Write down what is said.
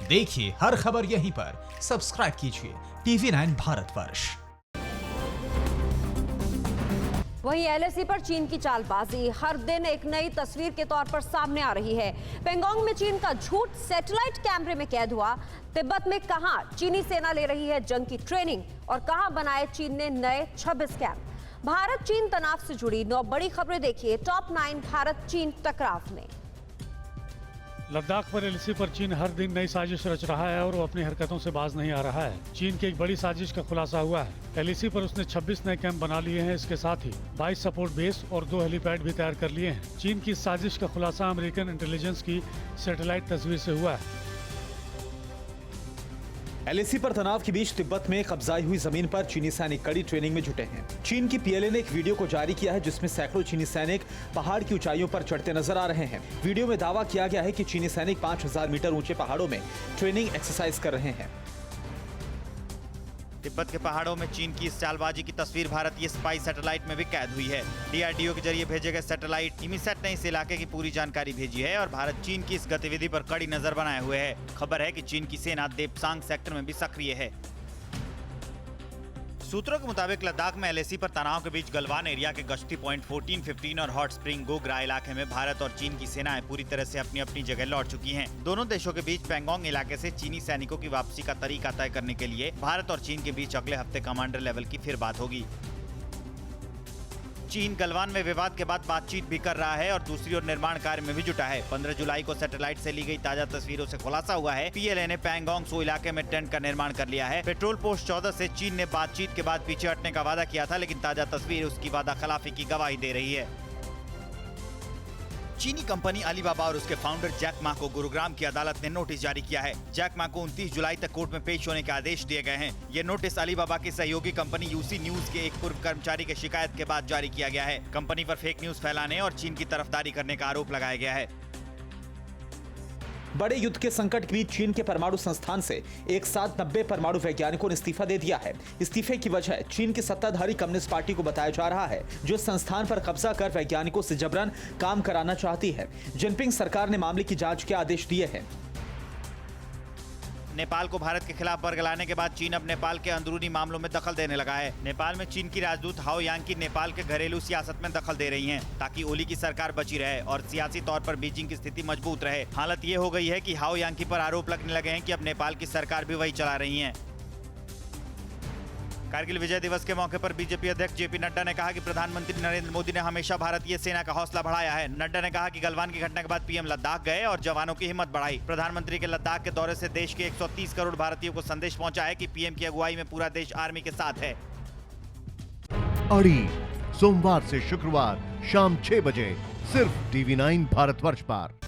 देखिए हर खबर यहीं पर, सब्सक्राइब कीजिए TV9 भारतवर्ष। वहीं LAC पर चीन की चालबाजी हर दिन एक नई तस्वीर के तौर पर सामने आ रही है। पेंगोंग में चीन का झूठ सैटेलाइट कैमरे में कैद हुआ। तिब्बत में कहां चीनी सेना ले रही है जंग की ट्रेनिंग और कहां बनाए चीन ने नए 26 कैंप। भारत चीन तनाव से जुड़ी 9 बड़ी खबरें देखिए टॉप 9 भारत चीन टकराव में। लद्दाख पर LAC पर चीन हर दिन नई साजिश रच रहा है और वो अपनी हरकतों से बाज नहीं आ रहा है। चीन की एक बड़ी साजिश का खुलासा हुआ है। LAC पर उसने 26 नए कैंप बना लिए हैं। इसके साथ ही 22 सपोर्ट बेस और 2 हेलीपैड भी तैयार कर लिए हैं। चीन की इस साजिश का खुलासा अमेरिकन इंटेलिजेंस की सैटेलाइट तस्वीर से हुआ है। LAC पर तनाव के बीच तिब्बत में कब्जाई हुई जमीन पर चीनी सैनिक कड़ी ट्रेनिंग में जुटे हैं। चीन की PLA ने एक वीडियो को जारी किया है जिसमें सैकड़ों चीनी सैनिक पहाड़ की ऊंचाइयों पर चढ़ते नजर आ रहे हैं। वीडियो में दावा किया गया है कि चीनी सैनिक 5000 मीटर ऊंचे पहाड़ों में ट्रेनिंग एक्सरसाइज कर रहे हैं। तिब्बत के पहाड़ों में चीन की इस चालबाजी की तस्वीर भारतीय स्पाई सैटेलाइट में भी कैद हुई है। DRDO के जरिए भेजे गए सैटेलाइट इमीसैट ने इस इलाके की पूरी जानकारी भेजी है और भारत चीन की इस गतिविधि पर कड़ी नजर बनाए हुए है। खबर है कि चीन की सेना देपसांग सेक्टर में भी सक्रिय है। सूत्रों के मुताबिक लद्दाख में LAC पर तनाव के बीच गलवान एरिया के गश्ती पॉइंट 14, 15 और हॉट स्प्रिंग गोग्रा इलाके में भारत और चीन की सेनाएं पूरी तरह से अपनी अपनी जगह लौट चुकी हैं। दोनों देशों के बीच पेंगोंग इलाके से चीनी सैनिकों की वापसी का तरीका तय करने के लिए भारत और चीन के बीच अगले हफ्ते कमांडर लेवल की फिर बात होगी। चीन गलवान में विवाद के बाद बातचीत भी कर रहा है और दूसरी ओर निर्माण कार्य में भी जुटा है। 15 जुलाई को सैटेलाइट से ली गई ताजा तस्वीरों से खुलासा हुआ है PLA ने पेंगोंग सो इलाके में टेंट का निर्माण कर लिया है। पेट्रोल पोस्ट 14 से चीन ने बातचीत के बाद पीछे हटने का वादा किया था, लेकिन ताजा तस्वीर उसकी वादा खिलाफी की गवाही दे रही है। चीनी कंपनी अलीबाबा और उसके फाउंडर जैक मा को गुरुग्राम की अदालत ने नोटिस जारी किया है। जैक मा को 29 जुलाई तक कोर्ट में पेश होने के आदेश दिए गए हैं। ये नोटिस अलीबाबा की सहयोगी कंपनी UC न्यूज के एक पूर्व कर्मचारी की शिकायत के बाद जारी किया गया है। कंपनी पर फेक न्यूज फैलाने और चीन की तरफदारी करने का आरोप लगाया गया है। बड़े युद्ध के संकट के बीच चीन के परमाणु संस्थान से एक साथ 90 परमाणु वैज्ञानिकों ने इस्तीफा दे दिया है। इस्तीफे की वजह चीन की सत्ताधारी कम्युनिस्ट पार्टी को बताया जा रहा है, जो संस्थान पर कब्जा कर वैज्ञानिकों से जबरन काम कराना चाहती है। जिनपिंग सरकार ने मामले की जांच के आदेश दिए हैं। नेपाल को भारत के खिलाफ बरगलाने के बाद चीन अब नेपाल के अंदरूनी मामलों में दखल देने लगा है। नेपाल में चीन की राजदूत हाओ यांकी नेपाल के घरेलू सियासत में दखल दे रही हैं, ताकि ओली की सरकार बची रहे और सियासी तौर पर बीजिंग की स्थिति मजबूत रहे। हालत ये हो गई है कि हाओ यांकी पर आरोप लगने लगे हैं कि अब नेपाल की सरकार भी वही चला रही है। कारगिल विजय दिवस के मौके पर बीजेपी अध्यक्ष JP नड्डा ने कहा कि प्रधानमंत्री नरेंद्र मोदी ने हमेशा भारतीय सेना का हौसला बढ़ाया है। नड्डा ने कहा कि गलवान की घटना के बाद PM लद्दाख गए और जवानों की हिम्मत बढ़ाई। प्रधानमंत्री के लद्दाख के दौरे से देश के 130 करोड़ भारतीयों को संदेश पहुंचा है कि PM की अगुवाई में पूरा देश आर्मी के साथ है। अड़ी सोमवार से शुक्रवार शाम 6 बजे सिर्फ TV9 भारतवर्ष पर।